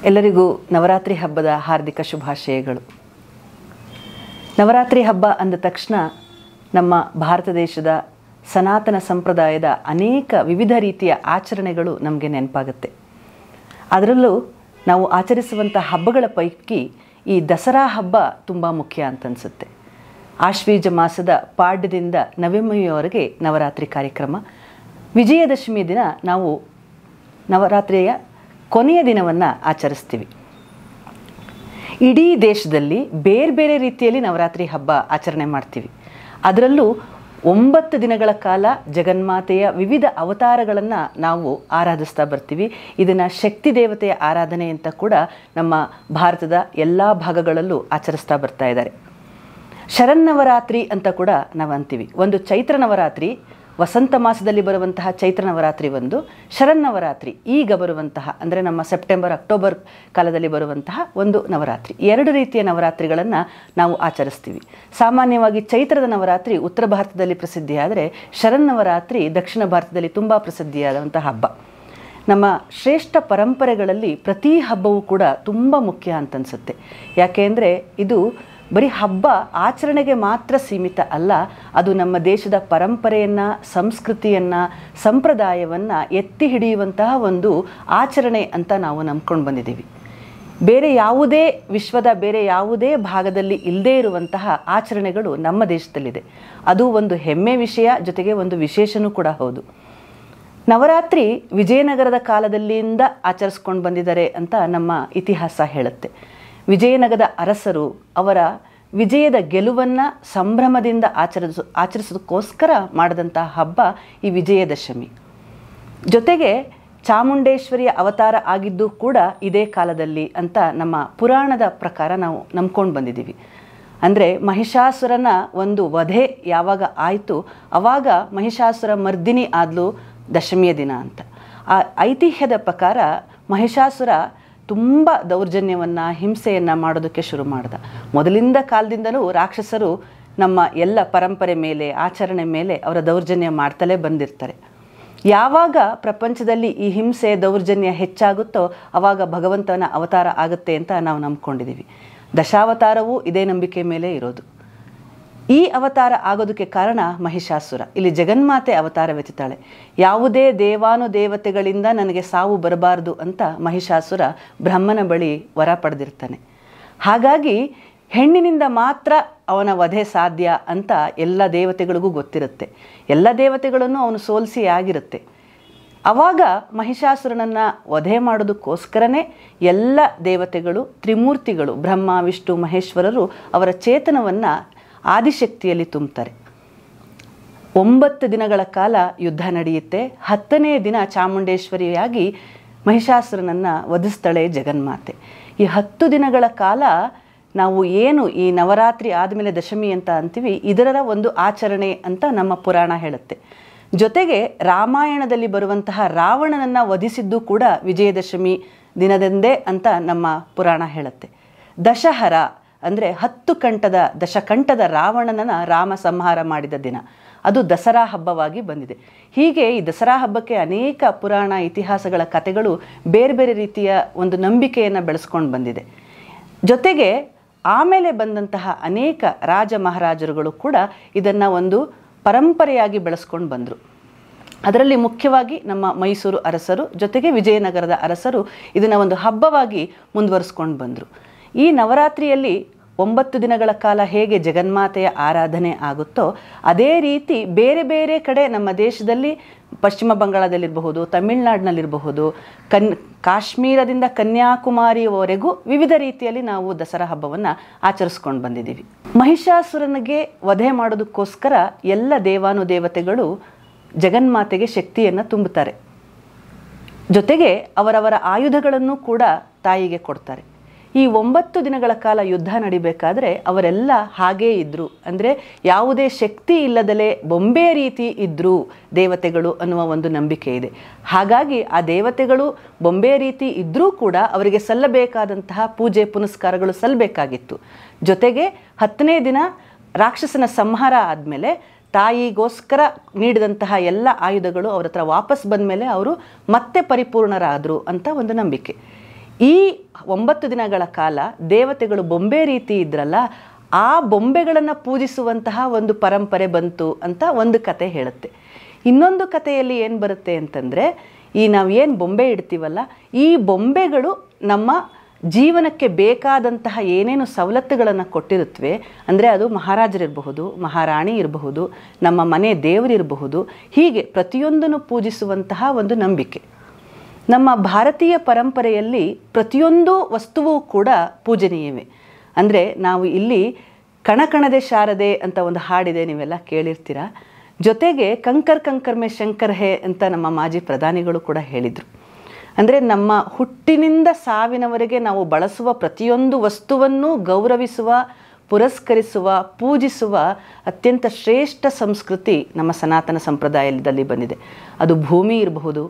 ಎಲ್ಲರಿಗೂ ನವರಾತ್ರಿ ಹಬ್ಬದ ಹಾರ್ದಿಕ ಶುಭಾಶಯಗಳು. ನವರಾತ್ರಿ ಹಬ್ಬ ಅಂದ ತಕ್ಷಣ ನಮ್ಮ ಭಾರತ ದೇಶದ ಸನಾತನ ಸಂಪ್ರದಾಯದ ಅನೇಕ ವಿವಿಧ ರೀತಿಯ ಆಚರಣೆಗಳು ನಮಗೆ ನೆನಪಾಗುತ್ತೆ. ಅದರಲ್ಲೂ ನಾವು ಆಚರಿಸುವಂಥ ಹಬ್ಬಗಳ ಪೈಕಿ ಈ ದಸರಾ ಹಬ್ಬ ತುಂಬ ಮುಖ್ಯ ಅಂತನಿಸುತ್ತೆ. ಆಶ್ವೀಜ ಮಾಸದ ಪಾಡ್ಯದಿಂದ ನವಮಿಯವರೆಗೆ ನವರಾತ್ರಿ ಕಾರ್ಯಕ್ರಮ. ವಿಜಯದಶಮಿ ದಿನ ನಾವು ನವರಾತ್ರಿಯ ಕೊನೆಯ ದಿನವನ್ನು ಆಚರಿಸ್ತೀವಿ. ಇಡೀ ದೇಶದಲ್ಲಿ ಬೇರೆ ಬೇರೆ ರೀತಿಯಲ್ಲಿ ನವರಾತ್ರಿ ಹಬ್ಬ ಆಚರಣೆ ಮಾಡ್ತೀವಿ. ಅದರಲ್ಲೂ 9 ದಿನಗಳ ಕಾಲ ಜಗನ್ಮಾತೆಯ ವಿವಿಧ ಅವತಾರಗಳನ್ನು ನಾವು ಆರಾಧಿಸ್ತಾ ಬರ್ತೀವಿ. ಇದನ್ನು ಶಕ್ತಿ ದೇವತೆಯ ಆರಾಧನೆ ಅಂತ ಕೂಡ ನಮ್ಮ ಭಾರತದ ಎಲ್ಲ ಭಾಗಗಳಲ್ಲೂ ಆಚರಿಸ್ತಾ ಬರ್ತಾ ಇದ್ದಾರೆ. ಶರನ್ನವರಾತ್ರಿ ಅಂತ ಕೂಡ ನಾವು ಅಂತೀವಿ. ಒಂದು ಚೈತ್ರ ನವರಾತ್ರಿ, ವಸಂತ ಮಾಸದಲ್ಲಿ ಬರುವಂತಹ ಚೈತ್ರ ನವರಾತ್ರಿ ಒಂದು, ಶರನ್ನವರಾತ್ರಿ ಈಗ ಬರುವಂತಹ ಅಂದರೆ ನಮ್ಮ ಸೆಪ್ಟೆಂಬರ್ ಅಕ್ಟೋಬರ್ ಕಾಲದಲ್ಲಿ ಬರುವಂತಹ ಒಂದು ನವರಾತ್ರಿ. 2 ರೀತಿಯ ನವರಾತ್ರಿಗಳನ್ನು ನಾವು ಆಚರಿಸ್ತೀವಿ. ಸಾಮಾನ್ಯವಾಗಿ ಚೈತ್ರದ ನವರಾತ್ರಿ ಉತ್ತರ ಭಾರತದಲ್ಲಿ ಪ್ರಸಿದ್ಧಿಯಾದರೆ ಶರನ್ನವರಾತ್ರಿ ದಕ್ಷಿಣ ಭಾರತದಲ್ಲಿ ತುಂಬ ಪ್ರಸಿದ್ಧಿಯಾದಂಥ ಹಬ್ಬ. ನಮ್ಮ ಶ್ರೇಷ್ಠ ಪರಂಪರೆಗಳಲ್ಲಿ ಪ್ರತಿ ಹಬ್ಬವೂ ಕೂಡ ತುಂಬ ಮುಖ್ಯ ಅಂತನಿಸುತ್ತೆ. ಯಾಕೆಂದರೆ ಇದು ಬರೀ ಹಬ್ಬ ಆಚರಣೆಗೆ ಮಾತ್ರ ಸೀಮಿತ ಅಲ್ಲ, ಅದು ನಮ್ಮ ದೇಶದ ಪರಂಪರೆಯನ್ನು, ಸಂಸ್ಕೃತಿಯನ್ನು, ಸಂಪ್ರದಾಯವನ್ನು ಎತ್ತಿ ಹಿಡಿಯುವಂತಹ ಒಂದು ಆಚರಣೆ ಅಂತ ನಾವು ನಂಬ್ಕೊಂಡು ಬಂದಿದ್ದೀವಿ. ಬೇರೆ ಯಾವುದೇ ವಿಶ್ವದ ಬೇರೆ ಯಾವುದೇ ಭಾಗದಲ್ಲಿ ಇಲ್ಲದೇ ಇರುವಂತಹ ಆಚರಣೆಗಳು ನಮ್ಮ ದೇಶದಲ್ಲಿದೆ. ಅದು ಒಂದು ಹೆಮ್ಮೆ ವಿಷಯ, ಜೊತೆಗೆ ಒಂದು ವಿಶೇಷನೂ ಕೂಡ ಹೌದು. ನವರಾತ್ರಿ ವಿಜಯನಗರದ ಕಾಲದಲ್ಲಿಂದ ಆಚರಿಸ್ಕೊಂಡು ಬಂದಿದ್ದಾರೆ ಅಂತ ನಮ್ಮ ಇತಿಹಾಸ ಹೇಳುತ್ತೆ. ವಿಜಯನಗರದ ಅರಸರು ಅವರ ವಿಜಯದ ಗೆಲುವನ್ನು ಸಂಭ್ರಮದಿಂದ ಆಚರಿಸೋದಕ್ಕೋಸ್ಕರ ಮಾಡಿದಂಥ ಹಬ್ಬ ಈ ವಿಜಯದಶಮಿ. ಜೊತೆಗೆ ಚಾಮುಂಡೇಶ್ವರಿಯ ಅವತಾರ ಆಗಿದ್ದು ಕೂಡ ಇದೇ ಕಾಲದಲ್ಲಿ ಅಂತ ನಮ್ಮ ಪುರಾಣದ ಪ್ರಕಾರ ನಾವು ನಂಬ್ಕೊಂಡು ಬಂದಿದ್ದೀವಿ. ಅಂದರೆ ಮಹಿಷಾಸುರನ ಒಂದು ವಧೆ ಯಾವಾಗ ಆಯಿತು ಆವಾಗ ಮಹಿಷಾಸುರ ಮರ್ದಿನಿ ಆದಲು ದಶಮಿಯ ದಿನ ಅಂತ. ಆ ಐತಿಹ್ಯದ ಪ್ರಕಾರ ಮಹಿಷಾಸುರ ತುಂಬ ದೌರ್ಜನ್ಯವನ್ನು, ಹಿಂಸೆಯನ್ನು ಮಾಡೋದಕ್ಕೆ ಶುರು ಮಾಡ್ದ. ಮೊದಲಿಂದ ಕಾಲದಿಂದಲೂ ರಾಕ್ಷಸರು ನಮ್ಮ ಎಲ್ಲ ಪರಂಪರೆ ಮೇಲೆ, ಆಚರಣೆ ಮೇಲೆ ಅವರ ದೌರ್ಜನ್ಯ ಮಾಡ್ತಲೇ ಬಂದಿರ್ತಾರೆ. ಯಾವಾಗ ಪ್ರಪಂಚದಲ್ಲಿ ಈ ಹಿಂಸೆ, ದೌರ್ಜನ್ಯ ಹೆಚ್ಚಾಗುತ್ತೋ ಆವಾಗ ಭಗವಂತನ ಅವತಾರ ಆಗುತ್ತೆ ಅಂತ ನಾವು ನಂಬ್ಕೊಂಡಿದ್ದೀವಿ. ದಶಾವತಾರವೂ ಇದೇ ನಂಬಿಕೆ ಮೇಲೆ ಇರೋದು. ಈ ಅವತಾರ ಆಗೋದಕ್ಕೆ ಕಾರಣ ಮಹಿಷಾಸುರ. ಇಲ್ಲಿ ಜಗನ್ಮಾತೆ ಅವತಾರವೆತ್ತಾಳೆ. ಯಾವುದೇ ದೇವಾನುದೇವತೆಗಳಿಂದ ನನಗೆ ಸಾವು ಬರಬಾರ್ದು ಅಂತ ಮಹಿಷಾಸುರ ಬ್ರಹ್ಮನ ಬಳಿ ವರ ಪಡೆದಿರ್ತಾನೆ. ಹಾಗಾಗಿ ಹೆಣ್ಣಿನಿಂದ ಮಾತ್ರ ಅವನ ವಧೆ ಸಾಧ್ಯ ಅಂತ ಎಲ್ಲ ದೇವತೆಗಳಿಗೂ ಗೊತ್ತಿರುತ್ತೆ. ಎಲ್ಲ ದೇವತೆಗಳನ್ನು ಅವನು ಸೋಲಿಸಿ ಆಗಿರುತ್ತೆ. ಆವಾಗ ಮಹಿಷಾಸುರನನ್ನು ವಧೆ ಮಾಡೋದಕ್ಕೋಸ್ಕರನೇ ಎಲ್ಲ ದೇವತೆಗಳು, ತ್ರಿಮೂರ್ತಿಗಳು ಬ್ರಹ್ಮ, ವಿಷ್ಣು, ಮಹೇಶ್ವರರು ಅವರ ಚೇತನವನ್ನು ಆದಿಶಕ್ತಿಯಲ್ಲಿ ತುಂಬ್ತಾರೆ. 9 ದಿನಗಳ ಕಾಲ ಯುದ್ಧ ನಡೆಯುತ್ತೆ. 10ನೇ ದಿನ ಚಾಮುಂಡೇಶ್ವರಿಯಾಗಿ ಮಹಿಷಾಸುರನನ್ನು ವಧಿಸ್ತಾಳೆ ಜಗನ್ಮಾತೆ. ಈ 10 ದಿನಗಳ ಕಾಲ ನಾವು ಏನು ಈ ನವರಾತ್ರಿ ಆದಮೇಲೆ ದಶಮಿ ಅಂತ ಅಂತೀವಿ, ಇದರ ಒಂದು ಆಚರಣೆ ಅಂತ ನಮ್ಮ ಪುರಾಣ ಹೇಳುತ್ತೆ. ಜೊತೆಗೆ ರಾಮಾಯಣದಲ್ಲಿ ಬರುವಂತಹ ರಾವಣನನ್ನು ವಧಿಸಿದ್ದು ಕೂಡ ವಿಜಯದಶಮಿ ದಿನದಂದೇ ಅಂತ ನಮ್ಮ ಪುರಾಣ ಹೇಳುತ್ತೆ. ದಶಹರ ಅಂದರೆ 10 ದಶಕಂಠದ ರಾವಣನನ್ನು ರಾಮ ಸಂಹಾರ ಮಾಡಿದ ದಿನ, ಅದು ದಸರಾ ಹಬ್ಬವಾಗಿ ಬಂದಿದೆ. ಹೀಗೆ ಈ ದಸರಾ ಹಬ್ಬಕ್ಕೆ ಅನೇಕ ಪುರಾಣ ಇತಿಹಾಸಗಳ ಕಥೆಗಳು ಬೇರೆ ಬೇರೆ ರೀತಿಯ ಒಂದು ನಂಬಿಕೆಯನ್ನು ಬೆಳೆಸ್ಕೊಂಡು ಬಂದಿದೆ. ಜೊತೆಗೆ ಆಮೇಲೆ ಬಂದಂತಹ ಅನೇಕ ರಾಜ ಮಹಾರಾಜರುಗಳು ಕೂಡ ಇದನ್ನು ಒಂದು ಪರಂಪರೆಯಾಗಿ ಬೆಳೆಸ್ಕೊಂಡು ಬಂದರು. ಅದರಲ್ಲಿ ಮುಖ್ಯವಾಗಿ ನಮ್ಮ ಮೈಸೂರು ಅರಸರು, ಜೊತೆಗೆ ವಿಜಯನಗರದ ಅರಸರು ಇದನ್ನು ಒಂದು ಹಬ್ಬವಾಗಿ ಮುಂದುವರಿಸ್ಕೊಂಡು ಬಂದರು. ಈ ನವರಾತ್ರಿಯಲ್ಲಿ 9 ದಿನಗಳ ಕಾಲ ಹೇಗೆ ಜಗನ್ಮಾತೆಯ ಆರಾಧನೆ ಆಗುತ್ತೋ ಅದೇ ರೀತಿ ಬೇರೆ ಬೇರೆ ಕಡೆ ನಮ್ಮ ದೇಶದಲ್ಲಿ, ಪಶ್ಚಿಮ ಬಂಗಾಳದಲ್ಲಿರಬಹುದು, ತಮಿಳುನಾಡಿನಲ್ಲಿರಬಹುದು, ಕಾಶ್ಮೀರದಿಂದ ಕನ್ಯಾಕುಮಾರಿಯವರೆಗೂ ವಿವಿಧ ರೀತಿಯಲ್ಲಿ ನಾವು ದಸರಾ ಹಬ್ಬವನ್ನು ಆಚರಿಸ್ಕೊಂಡು ಬಂದಿದ್ದೀವಿ. ಮಹಿಷಾಸುರನಿಗೆ ವಧೆ ಮಾಡೋದಕ್ಕೋಸ್ಕರ ಎಲ್ಲ ದೇವಾನುದೇವತೆಗಳು ಜಗನ್ಮಾತೆಗೆ ಶಕ್ತಿಯನ್ನು ತುಂಬುತ್ತಾರೆ. ಜೊತೆಗೆ ಅವರವರ ಆಯುಧಗಳನ್ನು ಕೂಡ ತಾಯಿಗೆ ಕೊಡ್ತಾರೆ. ಈ 9 ದಿನಗಳ ಕಾಲ ಯುದ್ಧ ನಡಿಬೇಕಾದ್ರೆ ಅವರೆಲ್ಲ ಹಾಗೇ ಇದ್ದರು. ಅಂದರೆ ಯಾವುದೇ ಶಕ್ತಿ ಇಲ್ಲದಲೇ ಬೊಂಬೆ ರೀತಿ ಇದ್ದರು ದೇವತೆಗಳು ಅನ್ನುವ ಒಂದು ನಂಬಿಕೆ ಇದೆ. ಹಾಗಾಗಿ ಆ ದೇವತೆಗಳು ಬೊಂಬೆ ರೀತಿ ಇದ್ದರೂ ಕೂಡ ಅವರಿಗೆ ಸಲ್ಲಬೇಕಾದಂತಹ ಪೂಜೆ ಪುನಸ್ಕಾರಗಳು ಸಲ್ಲಬೇಕಾಗಿತ್ತು. ಜೊತೆಗೆ 10ನೇ ದಿನ ರಾಕ್ಷಸನ ಸಂಹಾರ ಆದಮೇಲೆ ತಾಯಿಗೋಸ್ಕರ ನೀಡಿದಂತಹ ಎಲ್ಲ ಆಯುಧಗಳು ಅವ್ರ ಹತ್ರ ವಾಪಸ್ ಬಂದ ಮೇಲೆ ಅವರು ಮತ್ತೆ ಪರಿಪೂರ್ಣರಾದರು ಅಂತ ಒಂದು ನಂಬಿಕೆ. ಈ 9 ದಿನಗಳ ಕಾಲ ದೇವತೆಗಳು ಬೊಂಬೆ ರೀತಿ ಇದ್ರಲ್ಲ, ಆ ಬೊಂಬೆಗಳನ್ನು ಪೂಜಿಸುವಂತಹ ಒಂದು ಪರಂಪರೆ ಬಂತು ಅಂತ ಒಂದು ಕತೆ ಹೇಳುತ್ತೆ. ಇನ್ನೊಂದು ಕಥೆಯಲ್ಲಿ ಏನು ಬರುತ್ತೆ ಅಂತಂದರೆ, ಈ ನಾವು ಏನು ಬೊಂಬೆ ಇಡ್ತೀವಲ್ಲ, ಈ ಬೊಂಬೆಗಳು ನಮ್ಮ ಜೀವನಕ್ಕೆ ಬೇಕಾದಂತಹ ಏನೇನು ಸವಲತ್ತುಗಳನ್ನು ಕೊಟ್ಟಿರುತ್ತವೆ, ಅಂದರೆ ಅದು ಮಹಾರಾಜರಿರಬಹುದು, ಮಹಾರಾಣಿ ಇರಬಹುದು, ನಮ್ಮ ಮನೆ ದೇವರಿರಬಹುದು, ಹೀಗೆ ಪ್ರತಿಯೊಂದನ್ನು ಪೂಜಿಸುವಂತಹ ಒಂದು ನಂಬಿಕೆ. ನಮ್ಮ ಭಾರತೀಯ ಪರಂಪರೆಯಲ್ಲಿ ಪ್ರತಿಯೊಂದು ವಸ್ತುವು ಕೂಡ ಪೂಜನೀಯವೇ. ಅಂದರೆ ನಾವು ಇಲ್ಲಿ ಕಣಕಣದೆ ಶಾರದೆ ಅಂತ ಒಂದು ಹಾಡಿದೆ, ನೀವೆಲ್ಲ ಕೇಳಿರ್ತೀರ. ಜೊತೆಗೆ ಕಂಕರ್ ಕಂಕರ್ ಮೇ ಶಂಕರ್ ಹೇ ಅಂತ ನಮ್ಮ ಮಾಜಿ ಪ್ರಧಾನಿಗಳು ಕೂಡ ಹೇಳಿದರು. ಅಂದರೆ ನಮ್ಮ ಹುಟ್ಟಿನಿಂದ ಸಾವಿನವರೆಗೆ ನಾವು ಬಳಸುವ ಪ್ರತಿಯೊಂದು ವಸ್ತುವನ್ನು ಗೌರವಿಸುವ, ಪುರಸ್ಕರಿಸುವ, ಪೂಜಿಸುವ ಅತ್ಯಂತ ಶ್ರೇಷ್ಠ ಸಂಸ್ಕೃತಿ ನಮ್ಮ ಸನಾತನ ಸಂಪ್ರದಾಯದಲ್ಲಿ ಬಂದಿದೆ. ಅದು ಭೂಮಿ ಇರಬಹುದು,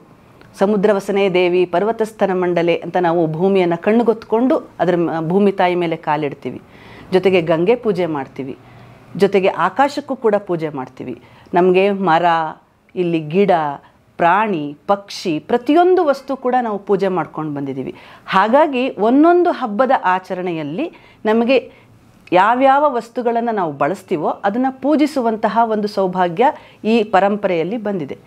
ಸಮುದ್ರ ವಸನೆ ದೇವಿ ಪರ್ವತಸ್ಥನ ಮಂಡಲೆ ಅಂತ ನಾವು ಭೂಮಿಯನ್ನು ಕಣ್ಣುಗೊತ್ಕೊಂಡು ಅದರ ಭೂಮಿ ತಾಯಿ ಮೇಲೆ ಕಾಲಿಡ್ತೀವಿ. ಜೊತೆಗೆ ಗಂಗೆ ಪೂಜೆ ಮಾಡ್ತೀವಿ, ಜೊತೆಗೆ ಆಕಾಶಕ್ಕೂ ಕೂಡ ಪೂಜೆ ಮಾಡ್ತೀವಿ. ನಮಗೆ ಮರ, ಇಲ್ಲಿ ಗಿಡ, ಪ್ರಾಣಿ, ಪಕ್ಷಿ, ಪ್ರತಿಯೊಂದು ವಸ್ತು ಕೂಡ ನಾವು ಪೂಜೆ ಮಾಡ್ಕೊಂಡು ಬಂದಿದ್ದೀವಿ. ಹಾಗಾಗಿ ಒಂದೊಂದು ಹಬ್ಬದ ಆಚರಣೆಯಲ್ಲಿ ನಮಗೆ ಯಾವ್ಯಾವ ವಸ್ತುಗಳನ್ನು ನಾವು ಬಳಸ್ತೀವೋ ಅದನ್ನು ಪೂಜಿಸುವಂತಹ ಒಂದು ಸೌಭಾಗ್ಯ ಈ ಪರಂಪರೆಯಲ್ಲಿ ಬಂದಿದೆ.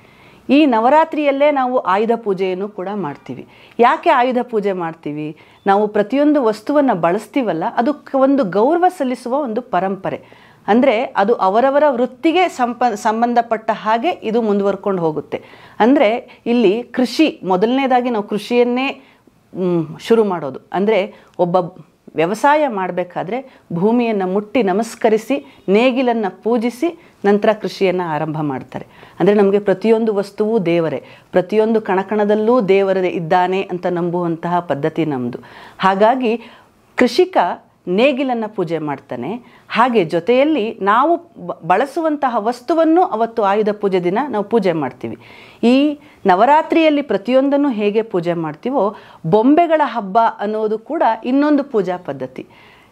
ಈ ನವರಾತ್ರಿಯಲ್ಲೇ ನಾವು ಆಯುಧ ಪೂಜೆಯನ್ನು ಕೂಡ ಮಾಡ್ತೀವಿ. ಯಾಕೆ ಆಯುಧ ಪೂಜೆ ಮಾಡ್ತೀವಿ? ನಾವು ಪ್ರತಿಯೊಂದು ವಸ್ತುವನ್ನು ಬಳಸ್ತೀವಲ್ಲ, ಅದು ಒಂದು ಗೌರವ ಸಲ್ಲಿಸುವ ಒಂದು ಪರಂಪರೆ. ಅಂದರೆ ಅದು ಅವರವರ ವೃತ್ತಿಗೆ ಸಂಬಂಧಪಟ್ಟ ಹಾಗೆ ಇದು ಮುಂದುವರ್ಕೊಂಡು ಹೋಗುತ್ತೆ. ಅಂದರೆ ಇಲ್ಲಿ ಕೃಷಿ, ಮೊದಲನೇದಾಗಿ ನಾವು ಕೃಷಿಯನ್ನೇ ಶುರು ಮಾಡೋದು. ಅಂದರೆ ಒಬ್ಬ ವ್ಯವಸಾಯ ಮಾಡಬೇಕಾದ್ರೆ ಭೂಮಿಯನ್ನು ಮುಟ್ಟಿ ನಮಸ್ಕರಿಸಿ, ನೇಗಿಲನ್ನು ಪೂಜಿಸಿ ನಂತರ ಕೃಷಿಯನ್ನು ಆರಂಭ ಮಾಡ್ತಾರೆ. ಅಂದರೆ ನಮಗೆ ಪ್ರತಿಯೊಂದು ವಸ್ತುವೂ ದೇವರೇ, ಪ್ರತಿಯೊಂದು ಕಣಕಣದಲ್ಲೂ ದೇವರೇ ಇದ್ದಾನೆ ಅಂತ ನಂಬುವಂತಹ ಪದ್ಧತಿ ನಮ್ಮದು. ಹಾಗಾಗಿ ಕೃಷಿಕ ನೇಗಿಲನ್ನು ಪೂಜೆ ಮಾಡ್ತಾನೆ. ಹಾಗೆ ಜೊತೆಯಲ್ಲಿ ನಾವು ಬಳಸುವಂತಹ ವಸ್ತುವನ್ನು ಅವತ್ತು ಆಯುಧ ಪೂಜೆ ದಿನ ನಾವು ಪೂಜೆ ಮಾಡ್ತೀವಿ. ಈ ನವರಾತ್ರಿಯಲ್ಲಿ ಪ್ರತಿಯೊಂದನ್ನು ಹೇಗೆ ಪೂಜೆ ಮಾಡ್ತೀವೋ, ಬೊಂಬೆಗಳ ಹಬ್ಬ ಅನ್ನೋದು ಕೂಡ ಇನ್ನೊಂದು ಪೂಜಾ ಪದ್ಧತಿ.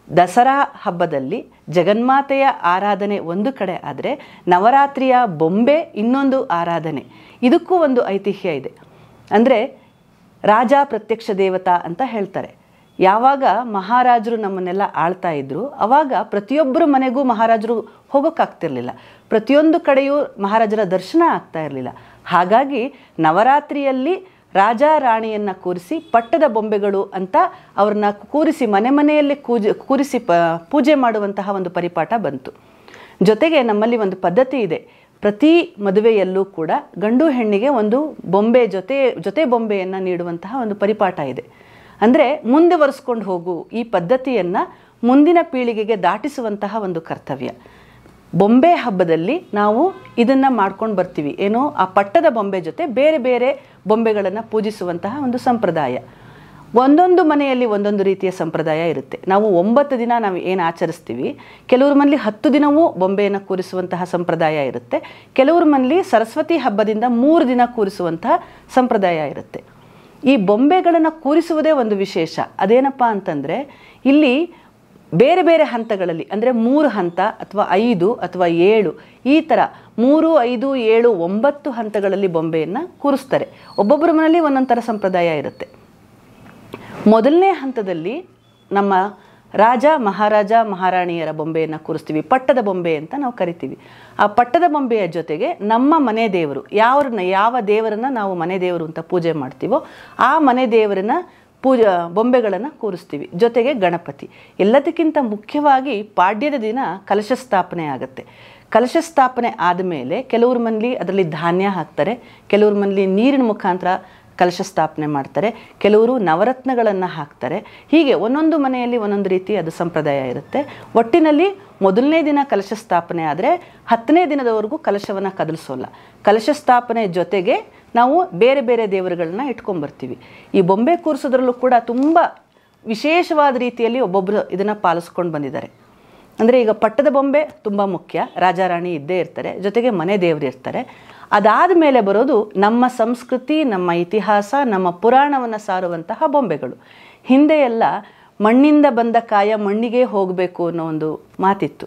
ದಸರಾ ಹಬ್ಬದಲ್ಲಿ ಜಗನ್ಮಾತೆಯ ಆರಾಧನೆ ಒಂದು ಕಡೆ ಆದರೆ, ನವರಾತ್ರಿಯ ಬೊಂಬೆ ಇನ್ನೊಂದು ಆರಾಧನೆ. ಇದಕ್ಕೂ ಒಂದು ಐತಿಹ್ಯ ಇದೆ. ಅಂದರೆ ರಾಜ ಪ್ರತ್ಯಕ್ಷ ದೇವತಾ ಅಂತ ಹೇಳ್ತಾರೆ. ಯಾವಾಗ ಮಹಾರಾಜರು ನಮ್ಮನ್ನೆಲ್ಲ ಆಳ್ತಾ ಇದ್ರು, ಆವಾಗ ಪ್ರತಿಯೊಬ್ಬರ ಮನೆಗೂ ಮಹಾರಾಜರು ಹೋಗೋಕ್ಕಾಗ್ತಿರ್ಲಿಲ್ಲ, ಪ್ರತಿಯೊಂದು ಕಡೆಯೂ ಮಹಾರಾಜರ ದರ್ಶನ ಆಗ್ತಾ ಇರಲಿಲ್ಲ. ಹಾಗಾಗಿ ನವರಾತ್ರಿಯಲ್ಲಿ ರಾಜ ರಾಣಿಯನ್ನು ಕೂರಿಸಿ ಪಟ್ಟದ ಬೊಂಬೆಗಳು ಅಂತ ಅವ್ರನ್ನ ಕೂರಿಸಿ ಮನೆಯಲ್ಲಿ ಕೂರಿಸಿ ಪೂಜೆ ಮಾಡುವಂತಹ ಒಂದು ಪರಿಪಾಠ ಬಂತು. ಜೊತೆಗೆ ನಮ್ಮಲ್ಲಿ ಒಂದು ಪದ್ಧತಿ ಇದೆ. ಪ್ರತಿ ಮದುವೆಯಲ್ಲೂ ಕೂಡ ಗಂಡು ಹೆಣ್ಣಿಗೆ ಒಂದು ಬೊಂಬೆ ಜೊತೆ ಬೊಂಬೆಯನ್ನು ನೀಡುವಂತಹ ಒಂದು ಪರಿಪಾಠ ಇದೆ. ಅಂದರೆ ಮುಂದುವರಿಸ್ಕೊಂಡು ಹೋಗು, ಈ ಪದ್ಧತಿಯನ್ನು ಮುಂದಿನ ಪೀಳಿಗೆಗೆ ದಾಟಿಸುವಂತಹ ಒಂದು ಕರ್ತವ್ಯ. ಬೊಂಬೆ ಹಬ್ಬದಲ್ಲಿ ನಾವು ಇದನ್ನು ಮಾಡ್ಕೊಂಡು ಬರ್ತೀವಿ. ಏನೋ ಆ ಪಟ್ಟದ ಬೊಂಬೆ ಜೊತೆ ಬೇರೆ ಬೇರೆ ಬೊಂಬೆಗಳನ್ನು ಪೂಜಿಸುವಂತಹ ಒಂದು ಸಂಪ್ರದಾಯ. ಒಂದೊಂದು ಮನೆಯಲ್ಲಿ ಒಂದೊಂದು ರೀತಿಯ ಸಂಪ್ರದಾಯ ಇರುತ್ತೆ. ನಾವು 9 ದಿನ ನಾವು ಏನು ಆಚರಿಸ್ತೀವಿ, ಕೆಲವ್ರ ಮನೇಲಿ 10 ದಿನವೂ ಬೊಂಬೆಯನ್ನು ಕೂರಿಸುವಂತಹ ಸಂಪ್ರದಾಯ ಇರುತ್ತೆ. ಕೆಲವ್ರ ಮನೇಲಿ ಸರಸ್ವತಿ ಹಬ್ಬದಿಂದ 3 ದಿನ ಕೂರಿಸುವಂತಹ ಸಂಪ್ರದಾಯ ಇರುತ್ತೆ. ಈ ಬೊಂಬೆಗಳನ್ನು ಕೂರಿಸುವುದೇ ಒಂದು ವಿಶೇಷ. ಅದೇನಪ್ಪ ಅಂತಂದರೆ, ಇಲ್ಲಿ ಬೇರೆ ಬೇರೆ ಹಂತಗಳಲ್ಲಿ, ಅಂದರೆ 3 ಹಂತ ಅಥವಾ 5 ಅಥವಾ 7, ಈ ಥರ 3, 5, 7, 9 ಹಂತಗಳಲ್ಲಿ ಬೊಂಬೆಯನ್ನು ಕೂರಿಸ್ತಾರೆ. ಒಬ್ಬೊಬ್ಬರ ಮನೆಯಲ್ಲಿ ಒಂದೊಂದು ಥರ ಸಂಪ್ರದಾಯ ಇರುತ್ತೆ. ಮೊದಲನೇ ಹಂತದಲ್ಲಿ ನಮ್ಮ ರಾಜ, ಮಹಾರಾಜ, ಮಹಾರಾಣಿಯರ ಬೊಂಬೆಯನ್ನು ಕೂರಿಸ್ತೀವಿ. ಪಟ್ಟದ ಬೊಂಬೆ ಅಂತ ನಾವು ಕರಿತೀವಿ. ಆ ಪಟ್ಟದ ಬೊಂಬೆಯ ಜೊತೆಗೆ ನಮ್ಮ ಮನೆ ದೇವರು, ಯಾವ ದೇವರನ್ನು ನಾವು ಮನೆ ದೇವರು ಅಂತ ಪೂಜೆ ಮಾಡ್ತೀವೋ ಆ ಮನೆ ದೇವರನ್ನ ಬೊಂಬೆಗಳನ್ನು ಕೂರಿಸ್ತೀವಿ. ಜೊತೆಗೆ ಗಣಪತಿ. ಎಲ್ಲದಕ್ಕಿಂತ ಮುಖ್ಯವಾಗಿ ಪಾಡ್ಯದ ದಿನ ಕಲಶ ಸ್ಥಾಪನೆ ಆಗುತ್ತೆ. ಕಲಶ ಸ್ಥಾಪನೆ ಆದಮೇಲೆ ಕೆಲವ್ರ ಮನೇಲಿ ಅದರಲ್ಲಿ ಧಾನ್ಯ ಹಾಕ್ತಾರೆ, ಕೆಲವ್ರ ಮನೇಲಿ ನೀರಿನ ಮುಖಾಂತರ ಕಲಶ ಸ್ಥಾಪನೆ ಮಾಡ್ತಾರೆ, ಕೆಲವರು ನವರತ್ನಗಳನ್ನು ಹಾಕ್ತಾರೆ. ಹೀಗೆ ಒಂದೊಂದು ಮನೆಯಲ್ಲಿ ಒಂದೊಂದು ರೀತಿ ಅದು ಸಂಪ್ರದಾಯ ಇರುತ್ತೆ. ಒಟ್ಟಿನಲ್ಲಿ ಮೊದಲನೇ ದಿನ ಕಲಶ ಸ್ಥಾಪನೆ ಆದರೆ 10ನೇ ದಿನದವರೆಗೂ ಕಲಶವನ್ನು ಕದಲಿಸೋಲ್ಲ. ಕಲಶ ಸ್ಥಾಪನೆ ಜೊತೆಗೆ ನಾವು ಬೇರೆ ಬೇರೆ ದೇವರುಗಳನ್ನ ಇಟ್ಕೊಂಡ್ಬರ್ತೀವಿ. ಈ ಬೊಂಬೆ ಕೂರಿಸೋದ್ರಲ್ಲೂ ಕೂಡ ತುಂಬ ವಿಶೇಷವಾದ ರೀತಿಯಲ್ಲಿ ಒಬ್ಬೊಬ್ಬರು ಇದನ್ನು ಪಾಲಿಸ್ಕೊಂಡು ಬಂದಿದ್ದಾರೆ. ಅಂದರೆ ಈಗ ಪಟ್ಟದ ಬೊಂಬೆ ತುಂಬ ಮುಖ್ಯ, ರಾಜ ರಾಣಿ ಇದ್ದೇ ಇರ್ತಾರೆ, ಜೊತೆಗೆ ಮನೆ ದೇವರು ಇರ್ತಾರೆ. ಅದಾದ ಮೇಲೆ ಬರೋದು ನಮ್ಮ ಸಂಸ್ಕೃತಿ, ನಮ್ಮ ಇತಿಹಾಸ, ನಮ್ಮ ಪುರಾಣವನ್ನು ಸಾರುವಂತಹ ಬೊಂಬೆಗಳು. ಹಿಂದೆ ಎಲ್ಲ ಮಣ್ಣಿಂದ ಬಂದ ಕಾಯ ಮಣ್ಣಿಗೆ ಹೋಗಬೇಕು ಅನ್ನೋ ಒಂದು ಮಾತಿತ್ತು.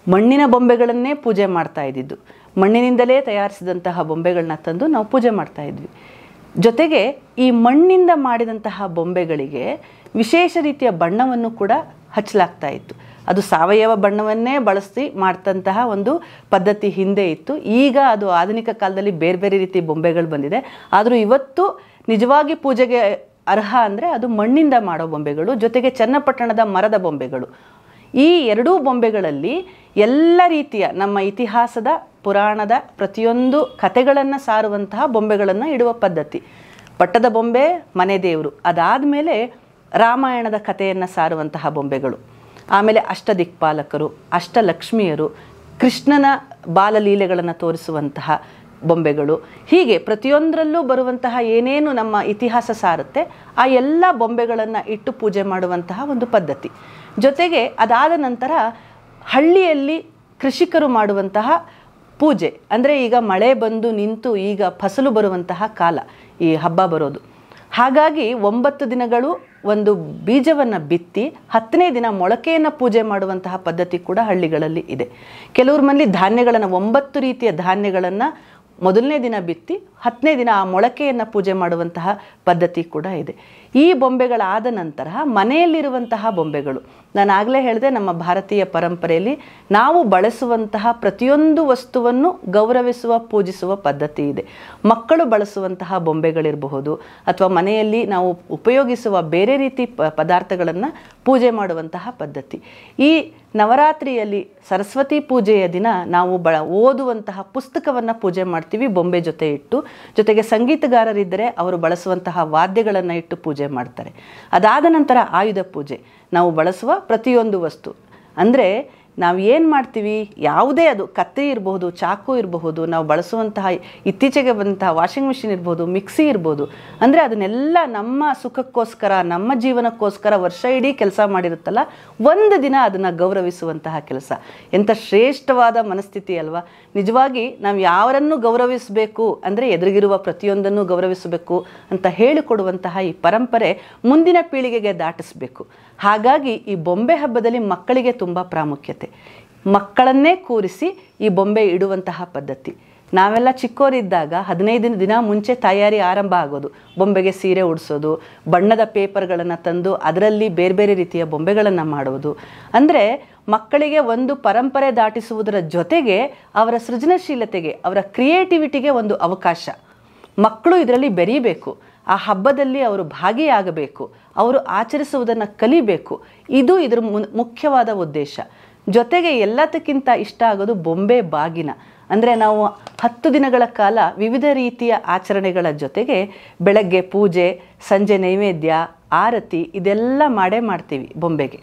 ಮಣ್ಣಿನ ಬೊಂಬೆಗಳನ್ನೇ ಪೂಜೆ ಮಾಡ್ತಾ ಇದ್ದಿದ್ದು. ಮಣ್ಣಿನಿಂದಲೇ ತಯಾರಿಸಿದಂತಹ ಬೊಂಬೆಗಳನ್ನ ತಂದು ನಾವು ಪೂಜೆ ಮಾಡ್ತಾ ಇದ್ವಿ. ಜೊತೆಗೆ ಈ ಮಣ್ಣಿಂದ ಮಾಡಿದಂತಹ ಬೊಂಬೆಗಳಿಗೆ ವಿಶೇಷ ರೀತಿಯ ಬಣ್ಣವನ್ನು ಕೂಡ ಹಚ್ಚಲಾಗ್ತಾ ಇತ್ತು. ಅದು ಸಾವಯವ ಬಣ್ಣವನ್ನೇ ಬಳಸಿ ಮಾಡ್ತಂತಹ ಒಂದು ಪದ್ಧತಿ ಹಿಂದೆ ಇತ್ತು. ಈಗ ಅದು ಆಧುನಿಕ ಕಾಲದಲ್ಲಿ ಬೇರೆ ಬೇರೆ ರೀತಿ ಬೊಂಬೆಗಳು ಬಂದಿದೆ. ಆದರೂ ಇವತ್ತು ನಿಜವಾಗಿ ಪೂಜೆಗೆ ಅರ್ಹ ಅಂದರೆ ಅದು ಮಣ್ಣಿಂದ ಮಾಡೋ ಬೊಂಬೆಗಳು, ಜೊತೆಗೆ ಚನ್ನಪಟ್ಟಣದ ಮರದ ಬೊಂಬೆಗಳು. ಈ ಎರಡೂ ಬೊಂಬೆಗಳಲ್ಲಿ ಎಲ್ಲ ರೀತಿಯ ನಮ್ಮ ಇತಿಹಾಸದ ಪುರಾಣದ ಪ್ರತಿಯೊಂದು ಕಥೆಗಳನ್ನು ಸಾರುವಂತಹ ಬೊಂಬೆಗಳನ್ನು ಇಡುವ ಪದ್ಧತಿ. ಪಟ್ಟದ ಬೊಂಬೆ ಮನೆ ದೇವರು, ಅದಾದಮೇಲೆ ರಾಮಾಯಣದ ಕಥೆಯನ್ನು ಸಾರುವಂತಹ ಬೊಂಬೆಗಳು, ಆಮೇಲೆ ಅಷ್ಟದಿಕ್ಪಾಲಕರು, ಅಷ್ಟಲಕ್ಷ್ಮಿಯರು, ಕೃಷ್ಣನ ಬಾಲಲೀಲೆಗಳನ್ನು ತೋರಿಸುವಂತಹ ಬೊಂಬೆಗಳು. ಹೀಗೆ ಪ್ರತಿಯೊಂದರಲ್ಲೂ ಬರುವಂತಹ ಏನೇನು ನಮ್ಮ ಇತಿಹಾಸ ಸಾರುತ್ತೆ ಆ ಎಲ್ಲ ಬೊಂಬೆಗಳನ್ನು ಇಟ್ಟು ಪೂಜೆ ಮಾಡುವಂತಹ ಒಂದು ಪದ್ಧತಿ. ಜೊತೆಗೆ ಅದಾದ ನಂತರ ಹಳ್ಳಿಯಲ್ಲಿ ಕೃಷಿಕರು ಮಾಡುವಂತಹ ಪೂಜೆ, ಅಂದರೆ ಈಗ ಮಳೆ ಬಂದು ನಿಂತು ಈಗ ಫಸಲು ಬರುವಂತಹ ಕಾಲ ಈ ಹಬ್ಬ ಬರೋದು. ಹಾಗಾಗಿ 9 ದಿನಗಳು ಒಂದು ಬೀಜವನ್ನು ಬಿತ್ತಿ 10ನೇ ದಿನ ಮೊಳಕೆಯನ್ನು ಪೂಜೆ ಮಾಡುವಂತಹ ಪದ್ಧತಿ ಕೂಡ ಹಳ್ಳಿಗಳಲ್ಲಿ ಇದೆ. ಕೆಲವ್ರ ಮನೇಲಿ ಧಾನ್ಯಗಳನ್ನು 9 ರೀತಿಯ ಧಾನ್ಯಗಳನ್ನು ಮೊದಲನೇ ದಿನ ಬಿತ್ತಿ 10ನೇ ದಿನ ಆ ಮೊಳಕೆಯನ್ನು ಪೂಜೆ ಮಾಡುವಂತಹ ಪದ್ಧತಿ ಕೂಡ ಇದೆ. ಈ ಬೊಂಬೆಗಳಾದ ನಂತರ ಮನೆಯಲ್ಲಿರುವಂತಹ ಬೊಂಬೆಗಳು, ನಾನು ಆಗಲೇ ಹೇಳಿದೆ, ನಮ್ಮ ಭಾರತೀಯ ಪರಂಪರೆಯಲ್ಲಿ ನಾವು ಬಳಸುವಂತಹ ಪ್ರತಿಯೊಂದು ವಸ್ತುವನ್ನು ಗೌರವಿಸುವ ಪೂಜಿಸುವ ಪದ್ಧತಿ ಇದೆ. ಮಕ್ಕಳು ಬಳಸುವಂತಹ ಬೊಂಬೆಗಳಿರಬಹುದು ಅಥವಾ ಮನೆಯಲ್ಲಿ ನಾವು ಉಪಯೋಗಿಸುವ ಬೇರೆ ರೀತಿ ಪದಾರ್ಥಗಳನ್ನು ಪೂಜೆ ಮಾಡುವಂತಹ ಪದ್ಧತಿ. ಈ ನವರಾತ್ರಿಯಲ್ಲಿ ಸರಸ್ವತಿ ಪೂಜೆಯ ದಿನ ನಾವು ಓದುವಂತಹ ಪುಸ್ತಕವನ್ನು ಪೂಜೆ ಮಾಡ್ತೀವಿ ಬೊಂಬೆ ಜೊತೆ ಇಟ್ಟು. ಜೊತೆಗೆ ಸಂಗೀತಗಾರರಿದ್ದರೆ ಅವರು ಬಳಸುವಂತಹ ವಾದ್ಯಗಳನ್ನು ಇಟ್ಟು ಪೂಜೆ ಮಾಡ್ತಾರೆ. ಅದಾದ ನಂತರ ಆಯುಧ ಪೂಜೆ, ನಾವು ಬಳಸುವ ಪ್ರತಿಯೊಂದು ವಸ್ತು, ಅಂದರೆ ನಾವು ಏನು ಮಾಡ್ತೀವಿ, ಯಾವುದೇ ಅದು ಕತ್ತಿ ಇರಬಹುದು, ಚಾಕು ಇರಬಹುದು, ನಾವು ಬಳಸುವಂತಹ ಇತ್ತೀಚೆಗೆ ಬಂದಂತಹ ವಾಷಿಂಗ್ ಮಿಷಿನ್ ಇರ್ಬೋದು, ಮಿಕ್ಸಿ ಇರ್ಬೋದು, ಅಂದರೆ ಅದನ್ನೆಲ್ಲ ನಮ್ಮ ಸುಖಕ್ಕೋಸ್ಕರ ನಮ್ಮ ಜೀವನಕ್ಕೋಸ್ಕರ ವರ್ಷ ಇಡೀ ಕೆಲಸ ಮಾಡಿರುತ್ತಲ್ಲ, ಒಂದು ದಿನ ಅದನ್ನು ಗೌರವಿಸುವಂತಹ ಕೆಲಸ. ಎಂಥ ಶ್ರೇಷ್ಠವಾದ ಮನಸ್ಥಿತಿ ಅಲ್ವಾ. ನಿಜವಾಗಿ ನಾವು ಯಾರನ್ನು ಗೌರವಿಸಬೇಕು ಅಂದರೆ ಎದುರಿಗಿರುವ ಪ್ರತಿಯೊಂದನ್ನು ಗೌರವಿಸಬೇಕು ಅಂತ ಹೇಳಿಕೊಡುವಂತಹ ಈ ಪರಂಪರೆ ಮುಂದಿನ ಪೀಳಿಗೆಗೆ ದಾಟಿಸಬೇಕು. ಹಾಗಾಗಿ ಈ ಬೊಂಬೆ ಹಬ್ಬದಲ್ಲಿ ಮಕ್ಕಳಿಗೆ ತುಂಬ ಪ್ರಾಮುಖ್ಯತೆ. ಮಕ್ಕಳನ್ನೇ ಕೂರಿಸಿ ಈ ಬೊಂಬೆ ಇಡುವಂತಹ ಪದ್ಧತಿ. ನಾವೆಲ್ಲ ಚಿಕ್ಕವರಿದ್ದಾಗ 15 ದಿನ ಮುಂಚೆ ತಯಾರಿ ಆರಂಭ ಆಗೋದು. ಬೊಂಬೆಗೆ ಸೀರೆ ಉಡಿಸೋದು, ಬಣ್ಣದ ಪೇಪರ್ಗಳನ್ನು ತಂದು ಅದರಲ್ಲಿ ಬೇರೆ ಬೇರೆ ರೀತಿಯ ಬೊಂಬೆಗಳನ್ನು ಮಾಡುವುದು. ಅಂದರೆ ಮಕ್ಕಳಿಗೆ ಒಂದು ಪರಂಪರೆ ದಾಟಿಸುವುದರ ಜೊತೆಗೆ ಅವರ ಸೃಜನಶೀಲತೆಗೆ, ಅವರ ಕ್ರಿಯೇಟಿವಿಟಿಗೆ ಒಂದು ಅವಕಾಶ. ಮಕ್ಕಳು ಇದರಲ್ಲಿ ಬೆರೀಬೇಕು, ಆ ಹಬ್ಬದಲ್ಲಿ ಅವರು ಭಾಗಿಯಾಗಬೇಕು, ಅವರು ಆಚರಿಸುವುದನ್ನು ಕಲಿಬೇಕು. ಇದು ಇದರ ಮುಖ್ಯವಾದ ಉದ್ದೇಶ. ಜೊತೆಗೆ ಎಲ್ಲದಕ್ಕಿಂತ ಇಷ್ಟ ಆಗೋದು ಬೊಂಬೆ ಬಾಗಿನ. ಅಂದರೆ ನಾವು 10 ದಿನಗಳ ಕಾಲ ವಿವಿಧ ರೀತಿಯ ಆಚರಣೆಗಳ ಜೊತೆಗೆ ಬೆಳಗ್ಗೆ ಪೂಜೆ, ಸಂಜೆ ನೈವೇದ್ಯ, ಆರತಿ ಇದೆಲ್ಲ ಮಾಡ್ತೀವಿ ಬೊಂಬೆಗೆ.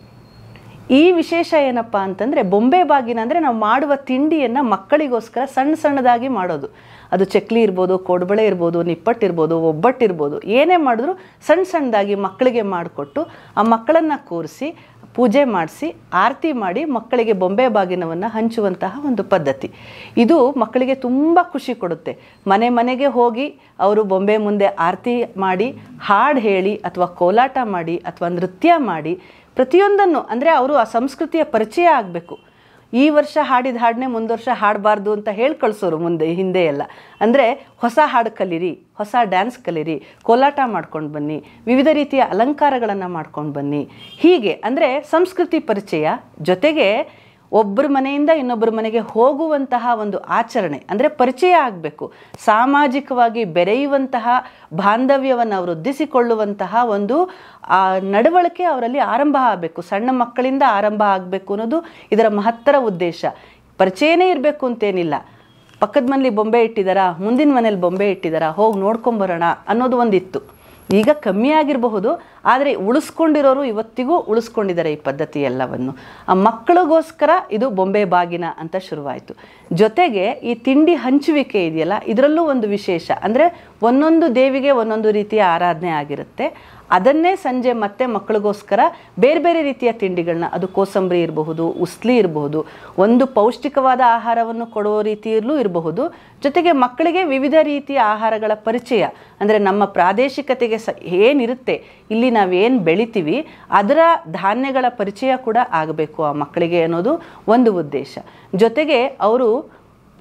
ಈ ವಿಶೇಷ ಏನಪ್ಪ ಅಂತಂದರೆ ಬೊಂಬೆ ಬಾಗಿನ ಅಂದರೆ ನಾವು ಮಾಡುವ ತಿಂಡಿಯನ್ನು ಮಕ್ಕಳಿಗೋಸ್ಕರ ಸಣ್ಣ ಸಣ್ಣದಾಗಿ ಮಾಡೋದು. ಅದು ಚಕ್ಲಿ ಇರ್ಬೋದು, ಕೋಡ್ಬಳೆ ಇರ್ಬೋದು, ನಿಪ್ಪಟ್ಟಿರ್ಬೋದು, ಒಬ್ಬಟ್ಟಿರ್ಬೋದು, ಏನೇ ಮಾಡಿದ್ರು ಸಣ್ಣ ಸಣ್ಣದಾಗಿ ಮಕ್ಕಳಿಗೆ ಮಾಡಿಕೊಟ್ಟು ಆ ಮಕ್ಕಳನ್ನು ಕೂರಿಸಿ ಪೂಜೆ ಮಾಡಿಸಿ ಆರತಿ ಮಾಡಿ ಮಕ್ಕಳಿಗೆ ಬೊಂಬೆ ಬಾಗಿನವನ್ನು ಹಂಚುವಂತಹ ಒಂದು ಪದ್ಧತಿ. ಇದು ಮಕ್ಕಳಿಗೆ ತುಂಬ ಖುಷಿ ಕೊಡುತ್ತೆ. ಮನೆ ಮನೆಗೆ ಹೋಗಿ ಅವರು ಬೊಂಬೆ ಮುಂದೆ ಆರತಿ ಮಾಡಿ, ಹಾಡು ಹೇಳಿ ಅಥವಾ ಕೋಲಾಟ ಮಾಡಿ ಅಥವಾ ನೃತ್ಯ ಮಾಡಿ ಪ್ರತಿಯೊಂದನ್ನು, ಅಂದರೆ ಅವರು ಆ ಸಂಸ್ಕೃತಿಯ ಪರಿಚಯ ಆಗಬೇಕು. ಈ ವರ್ಷ ಹಾಡಿದ ಹಾಡನ್ನೇ ಮುಂದೆ ವರ್ಷ ಹಾಡಬಾರ್ದು ಅಂತ ಹೇಳಿ ಕಳಿಸೋರು ಹಿಂದೆ ಎಲ್ಲ. ಅಂದರೆ ಹೊಸ ಹಾಡು ಕಲೀರಿ, ಹೊಸ ಡ್ಯಾನ್ಸ್ ಕಲೀರಿ, ಕೋಲಾಟ ಮಾಡ್ಕೊಂಡು ಬನ್ನಿ, ವಿವಿಧ ರೀತಿಯ ಅಲಂಕಾರಗಳನ್ನು ಮಾಡ್ಕೊಂಡು ಬನ್ನಿ. ಹೀಗೆ ಅಂದರೆ ಸಂಸ್ಕೃತಿ ಪರಿಚಯ, ಜೊತೆಗೆ ಒಬ್ಬರ ಮನೆಯಿಂದ ಇನ್ನೊಬ್ಬರ ಮನೆಗೆ ಹೋಗುವಂತಹ ಒಂದು ಆಚರಣೆ, ಅಂದರೆ ಪರಿಚಯ ಆಗಬೇಕು. ಸಾಮಾಜಿಕವಾಗಿ ಬೆರೆಯುವಂತಹ ಬಾಂಧವ್ಯವನ್ನು ವೃದ್ಧಿಸಿಕೊಳ್ಳುವಂತಹ ಒಂದು ನಡವಳಿಕೆ ಅವರಲ್ಲಿ ಆರಂಭ ಆಗಬೇಕು. ಸಣ್ಣ ಮಕ್ಕಳಿಂದ ಆರಂಭ ಆಗಬೇಕು ಅನ್ನೋದು ಇದರ ಮಹತ್ತರ ಉದ್ದೇಶ. ಪರಿಚಯನೇ ಇರಬೇಕು ಅಂತೇನಿಲ್ಲ. ಪಕ್ಕದ ಮನೇಲಿ ಬೊಂಬೆ ಇಟ್ಟಿದ್ದಾರಾ, ಮುಂದಿನ ಮನೇಲಿ ಬೊಂಬೆ ಇಟ್ಟಿದ್ದಾರಾ, ಹೋಗಿ ನೋಡ್ಕೊಂಬರೋಣ ಅನ್ನೋದು ಒಂದಿತ್ತು. ಈಗ ಕಮ್ಮಿ ಆಗಿರಬಹುದು, ಆದರೆ ಉಳಿಸ್ಕೊಂಡಿರೋರು ಇವತ್ತಿಗೂ ಉಳಿಸ್ಕೊಂಡಿದ್ದಾರೆ ಈ ಪದ್ಧತಿ ಎಲ್ಲವನ್ನು. ಆ ಮಕ್ಕಳಿಗೋಸ್ಕರ ಇದು ಬೊಂಬೆ ಬಾಗಿನ ಅಂತ ಶುರುವಾಯಿತು. ಜೊತೆಗೆ ಈ ತಿಂಡಿ ಹಂಚುವಿಕೆ ಇದೆಯಲ್ಲ, ಇದರಲ್ಲೂ ಒಂದು ವಿಶೇಷ. ಅಂದರೆ ಒಂದೊಂದು ದೇವಿಗೆ ಒಂದೊಂದು ರೀತಿಯ ಆರಾಧನೆ ಆಗಿರುತ್ತೆ. ಅದನ್ನೇ ಸಂಜೆ ಮತ್ತೆ ಮಕ್ಕಳಿಗೋಸ್ಕರ ಬೇರೆ ಬೇರೆ ರೀತಿಯ ತಿಂಡಿಗಳನ್ನ, ಅದು ಕೋಸಂಬರಿ ಇರಬಹುದು, ಉಸ್ಲಿ ಇರಬಹುದು, ಒಂದು ಪೌಷ್ಟಿಕವಾದ ಆಹಾರವನ್ನು ಕೊಡೋ ರೀತಿಯಲ್ಲೂ ಇರಬಹುದು. ಜೊತೆಗೆ ಮಕ್ಕಳಿಗೆ ವಿವಿಧ ರೀತಿಯ ಆಹಾರಗಳ ಪರಿಚಯ, ಅಂದರೆ ನಮ್ಮ ಪ್ರಾದೇಶಿಕತೆಗೆ ಏನಿರುತ್ತೆ, ಇಲ್ಲಿ ನಾವೇನು ಬೆಳಿತೀವಿ ಅದರ ಧಾನ್ಯಗಳ ಪರಿಚಯ ಕೂಡ ಆಗಬೇಕು ಆ ಮಕ್ಕಳಿಗೆ ಅನ್ನೋದು ಒಂದು ಉದ್ದೇಶ. ಜೊತೆಗೆ ಅವರು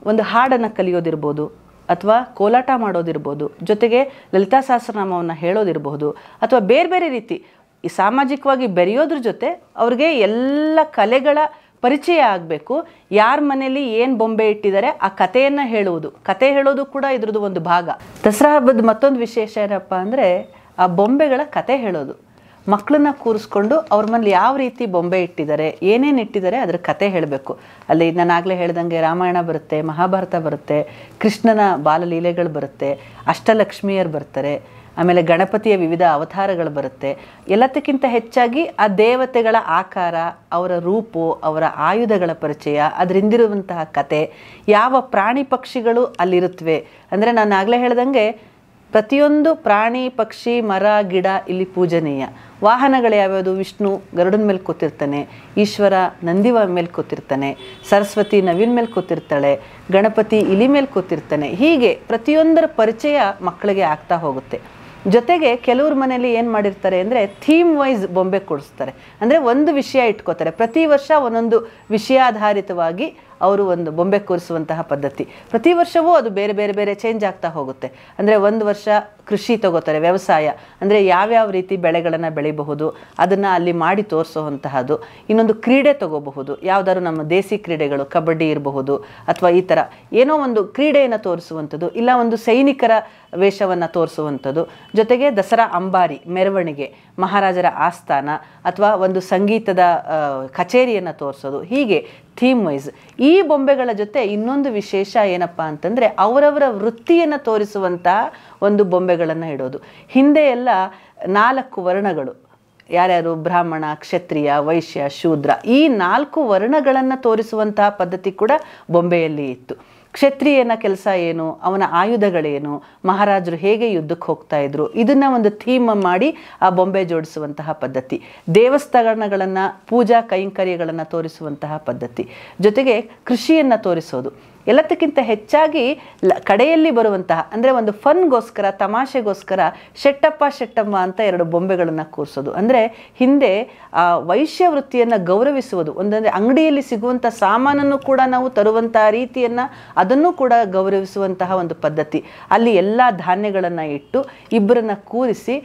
ಒಂದು ಹಾಡನ್ನು ಕಲಿಯೋದಿರ್ಬೋದು, ಅಥವಾ ಕೋಲಾಟ ಮಾಡೋದಿರ್ಬೋದು, ಜೊತೆಗೆ ಲಲಿತಾ ಸಹಸ್ರನಾಮವನ್ನು ಹೇಳೋದಿರಬಹುದು, ಅಥವಾ ಬೇರೆ ಬೇರೆ ರೀತಿ ಈ ಸಾಮಾಜಿಕವಾಗಿ ಬೆರೆಯೋದ್ರ ಜೊತೆ ಅವ್ರಿಗೆ ಎಲ್ಲ ಕಲೆಗಳ ಪರಿಚಯ ಆಗಬೇಕು. ಯಾರ ಮನೇಲಿ ಏನು ಬೊಂಬೆ ಇಟ್ಟಿದ್ದಾರೆ ಆ ಕಥೆಯನ್ನು ಹೇಳುವುದು, ಕತೆ ಹೇಳೋದು ಕೂಡ ಇದ್ರದ್ದು ಒಂದು ಭಾಗ. ದಸರಾ ಹಬ್ಬದ ಮತ್ತೊಂದು ವಿಶೇಷ ಏನಪ್ಪ ಅಂದರೆ ಆ ಬೊಂಬೆಗಳ ಕತೆ ಹೇಳೋದು. ಮಕ್ಕಳನ್ನ ಕೂರಿಸ್ಕೊಂಡು ಅವ್ರ ಮನೇಲಿ ಯಾವ ರೀತಿ ಬೊಂಬೆ ಇಟ್ಟಿದ್ದಾರೆ, ಏನೇನು ಇಟ್ಟಿದ್ದಾರೆ ಅದರ ಕತೆ ಹೇಳಬೇಕು. ಅಲ್ಲಿ ನಾನು ಆಗಲೇ ಹೇಳ್ದಂಗೆ ರಾಮಾಯಣ ಬರುತ್ತೆ, ಮಹಾಭಾರತ ಬರುತ್ತೆ, ಕೃಷ್ಣನ ಬಾಲಲೀಲೆಗಳು ಬರುತ್ತೆ, ಅಷ್ಟಲಕ್ಷ್ಮಿಯರು ಬರ್ತಾರೆ, ಆಮೇಲೆ ಗಣಪತಿಯ ವಿವಿಧ ಅವತಾರಗಳು ಬರುತ್ತೆ. ಎಲ್ಲದಕ್ಕಿಂತ ಹೆಚ್ಚಾಗಿ ಆ ದೇವತೆಗಳ ಆಕಾರ, ಅವರ ರೂಪು, ಅವರ ಆಯುಧಗಳ ಪರಿಚಯ, ಅದರಿಂದಿರುವಂತಹ ಕತೆ, ಯಾವ ಪ್ರಾಣಿ ಪಕ್ಷಿಗಳು ಅಲ್ಲಿರುತ್ತವೆ. ಅಂದರೆ ನಾನು ಆಗಲೇ ಹೇಳ್ದಂಗೆ ಪ್ರತಿಯೊಂದು ಪ್ರಾಣಿ ಪಕ್ಷಿ ಮರ ಗಿಡ ಇಲ್ಲಿ ಪೂಜನೀಯ. ವಾಹನಗಳು ಯಾವ್ಯಾವುದು? ವಿಷ್ಣು ಗರುಡನ ಮೇಲೆ ಕೂತಿರ್ತಾನೆ, ಈಶ್ವರ ನಂದಿವ ಮೇಲೆ ಕೂತಿರ್ತಾನೆ, ಸರಸ್ವತಿ ನವಿನ ಮೇಲೆ ಕೂತಿರ್ತಾಳೆ, ಗಣಪತಿ ಇಲಿ ಮೇಲೆ ಕೂತಿರ್ತಾನೆ. ಹೀಗೆ ಪ್ರತಿಯೊಂದರ ಪರಿಚಯ ಮಕ್ಕಳಿಗೆ ಆಗ್ತಾ ಹೋಗುತ್ತೆ. ಜೊತೆಗೆ ಕೆಲವ್ರ ಮನೇಲಿ ಏನು ಮಾಡಿರ್ತಾರೆ ಅಂದರೆ ಥೀಮ್ ವೈಸ್ ಬೊಂಬೆ ಕೊಡಿಸ್ತಾರೆ. ಅಂದರೆ ಒಂದು ವಿಷಯ ಇಟ್ಕೋತಾರೆ, ಪ್ರತಿ ವರ್ಷ ಒಂದೊಂದು ವಿಷಯಾಧಾರಿತವಾಗಿ ಅವರು ಒಂದು ಬೊಂಬೆ ಕೂರಿಸುವಂತಹ ಪದ್ಧತಿ. ಪ್ರತಿ ವರ್ಷವೂ ಅದು ಬೇರೆ ಬೇರೆ ಬೇರೆ ಚೇಂಜ್ ಆಗ್ತಾ ಹೋಗುತ್ತೆ. ಅಂದರೆ ಒಂದು ವರ್ಷ ಕೃಷಿ ತಗೋತಾರೆ, ವ್ಯವಸಾಯ ಅಂದರೆ ಯಾವ್ಯಾವ ರೀತಿ ಬೆಳೆಗಳನ್ನು ಬೆಳಿಬಹುದು ಅದನ್ನು ಅಲ್ಲಿ ಮಾಡಿ ತೋರಿಸುವಂತಹದ್ದು. ಇನ್ನೊಂದು ಕ್ರೀಡೆ ತಗೋಬಹುದು, ಯಾವುದಾದ್ರು ನಮ್ಮ ದೇಸಿ ಕ್ರೀಡೆಗಳು, ಕಬಡ್ಡಿ ಇರಬಹುದು, ಅಥವಾ ಈ ಥರ ಏನೋ ಒಂದು ಕ್ರೀಡೆಯನ್ನು ತೋರಿಸುವಂಥದ್ದು, ಇಲ್ಲ ಒಂದು ಸೈನಿಕರ ವೇಷವನ್ನು ತೋರಿಸುವಂಥದ್ದು. ಜೊತೆಗೆ ದಸರಾ ಅಂಬಾರಿ ಮೆರವಣಿಗೆ, ಮಹಾರಾಜರ ಆಸ್ಥಾನ, ಅಥವಾ ಒಂದು ಸಂಗೀತದ ಕಚೇರಿಯನ್ನು ತೋರಿಸೋದು. ಹೀಗೆ ಥೀಮ್ ವೈಸ್ ಈ ಬೊಂಬೆಗಳ ಜೊತೆ ಇನ್ನೊಂದು ವಿಶೇಷ ಏನಪ್ಪ ಅಂತಂದರೆ ಅವರವರ ವೃತ್ತಿಯನ್ನು ತೋರಿಸುವಂತಹ ಒಂದು ಬೊಂಬೆಗಳನ್ನು ಇಡೋದು. ಹಿಂದೆ ಎಲ್ಲ 4 ವರ್ಣಗಳು, ಯಾರ್ಯಾರು ಬ್ರಾಹ್ಮಣ, ಕ್ಷತ್ರಿಯ, ವೈಶ್ಯ, ಶೂದ್ರ, ಈ 4 ವರ್ಣಗಳನ್ನು ತೋರಿಸುವಂತಹ ಪದ್ಧತಿ ಕೂಡ ಬೊಂಬೆಯಲ್ಲಿ ಇತ್ತು. ಕ್ಷತ್ರಿಯನ ಕೆಲಸ ಏನು, ಅವನ ಆಯುಧಗಳೇನು, ಮಹಾರಾಜರು ಹೇಗೆ ಯುದ್ಧಕ್ಕೆ ಹೋಗ್ತಾ ಇದ್ರು, ಇದನ್ನು ಒಂದು ಥೀಮ್ ಮಾಡಿ ಆ ಬೊಂಬೆ ಜೋಡಿಸುವಂತಹ ಪದ್ಧತಿ. ದೇವಸ್ಥಾನಗಳನ್ನು, ಪೂಜಾ ಕೈಂಕರ್ಯಗಳನ್ನು ತೋರಿಸುವಂತಹ ಪದ್ಧತಿ. ಜೊತೆಗೆ ಕೃಷಿಯನ್ನು ತೋರಿಸೋದು. ಎಲ್ಲದಕ್ಕಿಂತ ಹೆಚ್ಚಾಗಿ ಕಡೆಯಲ್ಲಿ ಬರುವಂತಹ ಅಂದರೆ ಒಂದು ಫನ್ಗೋಸ್ಕರ, ತಮಾಷೆಗೋಸ್ಕರ ಶೆಟ್ಟಪ್ಪ ಶೆಟ್ಟಮ್ಮ ಅಂತ 2 ಬೊಂಬೆಗಳನ್ನು ಕೂರಿಸೋದು. ಅಂದರೆ ಹಿಂದೆ ಆ ವೈಶ್ಯ ವೃತ್ತಿಯನ್ನು ಗೌರವಿಸುವುದು, ಒಂದಂದರೆ ಅಂಗಡಿಯಲ್ಲಿ ಸಿಗುವಂಥ ಸಾಮಾನನ್ನು ಕೂಡ ನಾವು ತರುವಂತಹ ರೀತಿಯನ್ನು ಅದನ್ನು ಕೂಡ ಗೌರವಿಸುವಂತಹ ಒಂದು ಪದ್ಧತಿ. ಅಲ್ಲಿ ಎಲ್ಲ ಧಾನ್ಯಗಳನ್ನು ಇಟ್ಟು ಇಬ್ಬರನ್ನು ಕೂರಿಸಿ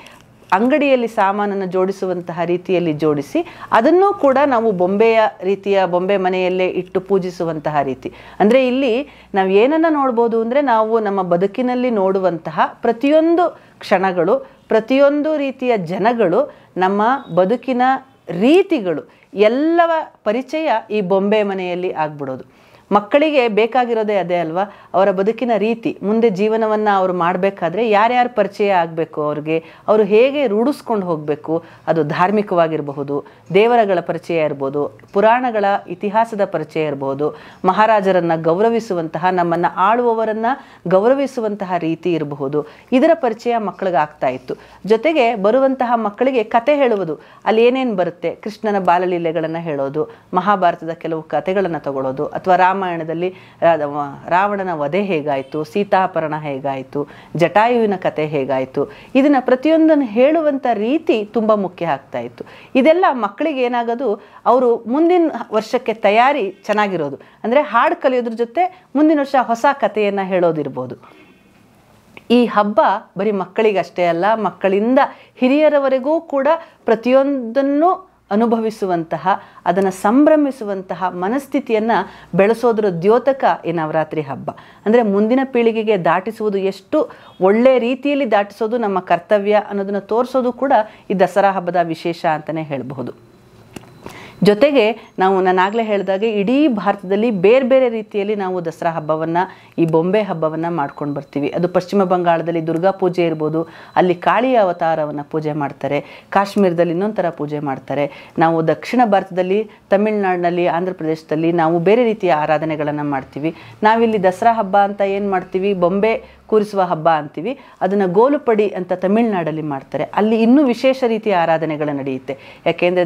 ಅಂಗಡಿಯಲ್ಲಿ ಸಾಮಾನನ್ನು ಜೋಡಿಸುವಂತಹ ರೀತಿಯಲ್ಲಿ ಜೋಡಿಸಿ ಅದನ್ನು ಕೂಡ ನಾವು ಬೊಂಬೆಯ ರೀತಿಯ ಬೊಂಬೆ ಮನೆಯಲ್ಲೇ ಇಟ್ಟು ಪೂಜಿಸುವಂತಹ ರೀತಿ. ಅಂದರೆ ಇಲ್ಲಿ ನಾವು ಏನನ್ನು ನೋಡ್ಬೋದು ಅಂದರೆ ನಾವು ನಮ್ಮ ಬದುಕಿನಲ್ಲಿ ನೋಡುವಂತಹ ಪ್ರತಿಯೊಂದು ಕ್ಷಣಗಳು, ಪ್ರತಿಯೊಂದು ರೀತಿಯ ಜನಗಳು, ನಮ್ಮ ಬದುಕಿನ ರೀತಿಗಳು ಎಲ್ಲವ ಪರಿಚಯ ಈ ಬೊಂಬೆ ಮನೆಯಲ್ಲಿ ಆಗ್ಬಿಡೋದು. ಮಕ್ಕಳಿಗೆ ಬೇಕಾಗಿರೋದೇ ಅದೇ ಅಲ್ವಾ, ಅವರ ಬದುಕಿನ ರೀತಿ. ಮುಂದೆ ಜೀವನವನ್ನು ಅವರು ಮಾಡಬೇಕಾದ್ರೆ ಯಾರ್ಯಾರು ಪರಿಚಯ ಆಗಬೇಕು, ಅವ್ರಿಗೆ ಅವರು ಹೇಗೆ ರೂಢಿಸ್ಕೊಂಡು ಹೋಗಬೇಕು, ಅದು ಧಾರ್ಮಿಕವಾಗಿರಬಹುದು, ದೇವರಗಳ ಪರಿಚಯ ಇರ್ಬೋದು, ಪುರಾಣಗಳ ಇತಿಹಾಸದ ಪರಿಚಯ ಇರಬಹುದು, ಮಹಾರಾಜರನ್ನು ಗೌರವಿಸುವಂತಹ, ನಮ್ಮನ್ನು ಆಳುವವರನ್ನು ಗೌರವಿಸುವಂತಹ ರೀತಿ ಇರಬಹುದು. ಇದರ ಪರಿಚಯ ಮಕ್ಕಳಿಗೆ ಆಗ್ತಾ ಇತ್ತು. ಜೊತೆಗೆ ಬರುವಂತಹ ಮಕ್ಕಳಿಗೆ ಕತೆ ಹೇಳುವುದು, ಅಲ್ಲಿ ಏನೇನು ಬರುತ್ತೆ, ಕೃಷ್ಣನ ಬಾಲಲೀಲೆಗಳನ್ನು ಹೇಳೋದು, ಮಹಾಭಾರತದ ಕೆಲವು ಕಥೆಗಳನ್ನು ತಗೊಳ್ಳೋದು, ಅಥವಾ ರಾಮಾಯಣದಲ್ಲಿ ರಾವಣನ ವಧೆ ಹೇಗಾಯಿತು, ಸೀತಾಪರಣ ಹೇಗಾಯಿತು, ಜಟಾಯುವಿನ ಕತೆ ಹೇಗಾಯಿತು, ಇದನ್ನು ಪ್ರತಿಯೊಂದನ್ನು ಹೇಳುವಂಥ ರೀತಿ ತುಂಬ ಮುಖ್ಯ ಆಗ್ತಾ ಇತ್ತು. ಇದೆಲ್ಲ ಮಕ್ಕಳಿಗೆ ಏನಾಗೋದು, ಅವರು ಮುಂದಿನ ವರ್ಷಕ್ಕೆ ತಯಾರಿ ಚೆನ್ನಾಗಿರೋದು. ಅಂದರೆ ಹಾಡು ಕಲಿಯೋದ್ರ ಜೊತೆ ಮುಂದಿನ ವರ್ಷ ಹೊಸ ಕಥೆಯನ್ನು ಹೇಳೋದಿರ್ಬೋದು. ಈ ಹಬ್ಬ ಬರೀ ಮಕ್ಕಳಿಗಷ್ಟೇ ಅಲ್ಲ, ಮಕ್ಕಳಿಂದ ಹಿರಿಯರವರೆಗೂ ಕೂಡ ಪ್ರತಿಯೊಂದನ್ನು ಅನುಭವಿಸುವಂತಹ, ಅದನ್ನು ಸಂಭ್ರಮಿಸುವಂತಹ ಮನಸ್ಥಿತಿಯನ್ನು ಬೆಳೆಸೋದ್ರ ದ್ಯೋತಕ ಈ ನವರಾತ್ರಿ ಹಬ್ಬ. ಅಂದರೆ ಮುಂದಿನ ಪೀಳಿಗೆಗೆ ದಾಟಿಸುವುದು, ಎಷ್ಟು ಒಳ್ಳೆಯ ರೀತಿಯಲ್ಲಿ ದಾಟಿಸೋದು ನಮ್ಮ ಕರ್ತವ್ಯ ಅನ್ನೋದನ್ನು ತೋರಿಸೋದು ಕೂಡ ಈ ದಸರಾ ಹಬ್ಬದ ವಿಶೇಷ ಅಂತಲೇ ಹೇಳಬಹುದು. ಜೊತೆಗೆ ನಾನಾಗಲೇ ಹೇಳಿದಾಗೆ ಇಡೀ ಭಾರತದಲ್ಲಿ ಬೇರೆ ಬೇರೆ ರೀತಿಯಲ್ಲಿ ನಾವು ದಸರಾ ಹಬ್ಬವನ್ನು, ಈ ಬೊಂಬೆ ಹಬ್ಬವನ್ನು ಮಾಡ್ಕೊಂಡು ಬರ್ತೀವಿ. ಅದು ಪಶ್ಚಿಮ ಬಂಗಾಳದಲ್ಲಿ ದುರ್ಗಾ ಪೂಜೆ ಇರ್ಬೋದು, ಅಲ್ಲಿ ಕಾಳಿಯ ಅವತಾರವನ್ನು ಪೂಜೆ ಮಾಡ್ತಾರೆ. ಕಾಶ್ಮೀರದಲ್ಲಿ ಇನ್ನೊಂದು ಥರ ಪೂಜೆ ಮಾಡ್ತಾರೆ. ನಾವು ದಕ್ಷಿಣ ಭಾರತದಲ್ಲಿ, ತಮಿಳುನಾಡಿನಲ್ಲಿ, ಆಂಧ್ರ ಪ್ರದೇಶದಲ್ಲಿ ನಾವು ಬೇರೆ ರೀತಿಯ ಆರಾಧನೆಗಳನ್ನು ಮಾಡ್ತೀವಿ. ನಾವಿಲ್ಲಿ ದಸರಾ ಹಬ್ಬ ಅಂತ ಏನು ಮಾಡ್ತೀವಿ, ಬೊಂಬೆ ಕೂರಿಸುವ ಹಬ್ಬ ಅಂತೀವಿ. ಅದನ್ನು ಗೋಲುಪಡಿ ಅಂತ ತಮಿಳುನಾಡಲ್ಲಿ ಮಾಡ್ತಾರೆ. ಅಲ್ಲಿ ಇನ್ನೂ ವಿಶೇಷ ರೀತಿಯ ಆರಾಧನೆಗಳು ನಡೆಯುತ್ತೆ. ಯಾಕೆಂದರೆ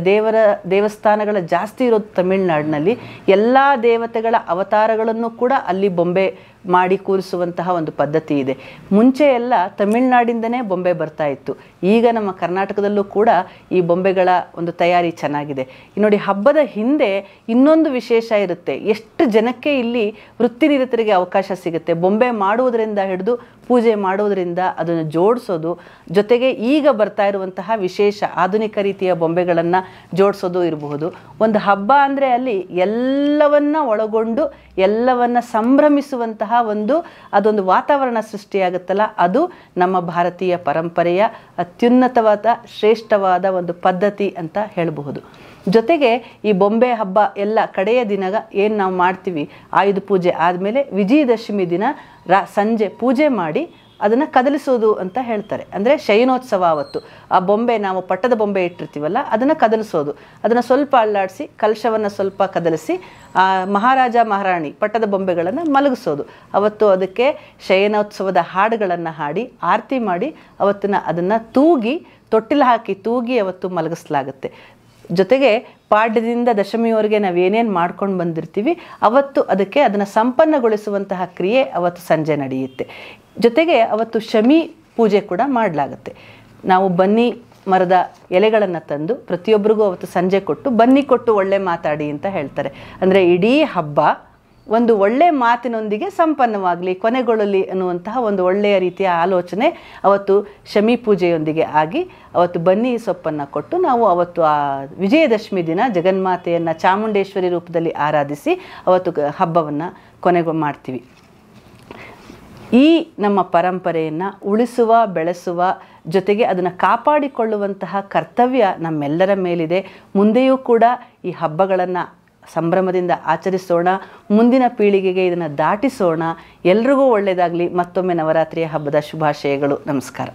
ದೇವಸ್ಥಾನಗಳ ಜಾಸ್ತಿ ಇರೋದು ತಮಿಳುನಾಡಿನಲ್ಲಿ. ಎಲ್ಲ ದೇವತೆಗಳ ಅವತಾರಗಳನ್ನು ಕೂಡ ಅಲ್ಲಿ ಬೊಂಬೆ ಮಾಡಿ ಕೂರಿಸುವಂತಹ ಒಂದು ಪದ್ಧತಿ ಇದೆ. ಮುಂಚೆ ಎಲ್ಲ ತಮಿಳುನಾಡಿಂದನೇ ಬೊಂಬೆ ಬರ್ತಾ ಇತ್ತು. ಈಗ ನಮ್ಮ ಕರ್ನಾಟಕದಲ್ಲೂ ಕೂಡ ಈ ಬೊಂಬೆಗಳ ಒಂದು ತಯಾರಿ ಚೆನ್ನಾಗಿದೆ. ನೋಡಿ, ಹಬ್ಬದ ಹಿಂದೆ ಇನ್ನೊಂದು ವಿಶೇಷ ಇರುತ್ತೆ. ಎಷ್ಟು ಜನಕ್ಕೆ ಇಲ್ಲಿ ವೃತ್ತಿನಿರತರಿಗೆ ಅವಕಾಶ ಸಿಗುತ್ತೆ. ಬೊಂಬೆ ಮಾಡುವುದರಿಂದ ಹಿಡಿದು ಪೂಜೆ ಮಾಡುವುದರಿಂದ ಅದನ್ನು ಜೋಡಿಸೋದು, ಜೊತೆಗೆ ಈಗ ಬರ್ತಾ ಇರುವಂತಹ ವಿಶೇಷ ಆಧುನಿಕ ರೀತಿಯ ಬೊಂಬೆಗಳನ್ನು ಜೋಡಿಸೋದು ಇರಬಹುದು. ಒಂದು ಹಬ್ಬ ಅಂದರೆ ಅಲ್ಲಿ ಎಲ್ಲವನ್ನ ಒಳಗೊಂಡು ಎಲ್ಲವನ್ನ ಸಂಭ್ರಮಿಸುವಂತಹ ಅದೊಂದು ವಾತಾವರಣ ಸೃಷ್ಟಿಯಾಗುತ್ತಲ್ಲ, ಅದು ನಮ್ಮ ಭಾರತೀಯ ಪರಂಪರೆಯ ಅತ್ಯುನ್ನತವಾದ ಶ್ರೇಷ್ಠವಾದ ಒಂದು ಪದ್ಧತಿ ಅಂತ ಹೇಳಬಹುದು. ಜೊತೆಗೆ ಈ ಬೊಂಬೆ ಹಬ್ಬ ಎಲ್ಲ ಕಡೆಯ ದಿನ ಏನು ನಾವು ಮಾಡ್ತೀವಿ, ಆಯುಧ ಪೂಜೆ ಆದಮೇಲೆ ವಿಜಯದಶಮಿ ದಿನ ಸಂಜೆ ಪೂಜೆ ಮಾಡಿ ಅದನ್ನು ಕದಲಿಸೋದು ಅಂತ ಹೇಳ್ತಾರೆ. ಅಂದರೆ ಶಯನೋತ್ಸವ ಅವತ್ತು ಆ ಬೊಂಬೆ, ನಾವು ಪಟ್ಟದ ಬೊಂಬೆ ಇಟ್ಟಿರ್ತೀವಲ್ಲ, ಅದನ್ನು ಕದಲಿಸೋದು, ಅದನ್ನು ಸ್ವಲ್ಪ ಅಲ್ಲಾಡಿಸಿ ಕಲಶವನ್ನು ಸ್ವಲ್ಪ ಕದಲಿಸಿ ಮಹಾರಾಜ ಮಹಾರಾಣಿ ಪಟ್ಟದ ಬೊಂಬೆಗಳನ್ನು ಮಲಗಿಸೋದು. ಅವತ್ತು ಅದಕ್ಕೆ ಶಯನೋತ್ಸವದ ಹಾಡುಗಳನ್ನು ಹಾಡಿ ಆರತಿ ಮಾಡಿ ಅದನ್ನು ತೂಗಿ ತೊಟ್ಟಿಲು ಹಾಕಿ ತೂಗಿ ಅವತ್ತು ಮಲಗಿಸಲಾಗುತ್ತೆ. ಜೊತೆಗೆ ಪಾಡ್ಯದಿಂದ ದಶಮಿಯವರೆಗೆ ನಾವು ಏನೇನು ಮಾಡ್ಕೊಂಡು ಬಂದಿರ್ತೀವಿ ಅವತ್ತು ಅದನ್ನು ಸಂಪನ್ನಗೊಳಿಸುವಂತಹ ಕ್ರಿಯೆ ಅವತ್ತು ಸಂಜೆ ನಡೆಯುತ್ತೆ. ಜೊತೆಗೆ ಅವತ್ತು ಶಮಿ ಪೂಜೆ ಕೂಡ ಮಾಡಲಾಗುತ್ತೆ. ನಾವು ಬನ್ನಿ ಮರದ ಎಲೆಗಳನ್ನು ತಂದು ಪ್ರತಿಯೊಬ್ಬರಿಗೂ ಅವತ್ತು ಸಂಜೆ ಕೊಟ್ಟು ಬನ್ನಿ ಕೊಟ್ಟು ಒಳ್ಳೆ ಮಾತಾಡಿ ಅಂತ ಹೇಳ್ತಾರೆ. ಅಂದರೆ ಇಡೀ ಹಬ್ಬ ಒಂದು ಒಳ್ಳೆ ಮಾತಿನೊಂದಿಗೆ ಸಂಪನ್ನವಾಗಲಿ, ಕೊನೆಗೊಳ್ಳಲಿ ಅನ್ನುವಂತಹ ಒಂದು ಒಳ್ಳೆಯ ರೀತಿಯ ಆಲೋಚನೆ ಅವತ್ತು ಶಮಿ ಪೂಜೆಯೊಂದಿಗೆ ಆಗಿ ಅವತ್ತು ಬನ್ನಿ ಸೊಪ್ಪನ್ನು ಕೊಟ್ಟು ನಾವು ಅವತ್ತು ಆ ವಿಜಯದಶಮಿ ದಿನ ಜಗನ್ಮಾತೆಯನ್ನು ಚಾಮುಂಡೇಶ್ವರಿ ರೂಪದಲ್ಲಿ ಆರಾಧಿಸಿ ಅವತ್ತು ಹಬ್ಬವನ್ನು ಕೊನೆಗೂ ಮಾಡ್ತೀವಿ. ಈ ನಮ್ಮ ಪರಂಪರೆಯನ್ನು ಉಳಿಸುವ, ಬೆಳೆಸುವ ಜೊತೆಗೆ ಅದನ್ನು ಕಾಪಾಡಿಕೊಳ್ಳುವಂತಹ ಕರ್ತವ್ಯ ನಮ್ಮೆಲ್ಲರ ಮೇಲಿದೆ. ಮುಂದೆಯೂ ಕೂಡ ಈ ಹಬ್ಬಗಳನ್ನು ಸಂಭ್ರಮದಿಂದ ಆಚರಿಸೋಣ, ಮುಂದಿನ ಪೀಳಿಗೆಗೆ ಇದನ್ನು ದಾಟಿಸೋಣ. ಎಲ್ರಿಗೂ ಒಳ್ಳೆಯದಾಗಲಿ. ಮತ್ತೊಮ್ಮೆ ನವರಾತ್ರಿಯ ಹಬ್ಬದ ಶುಭಾಶಯಗಳು. ನಮಸ್ಕಾರ.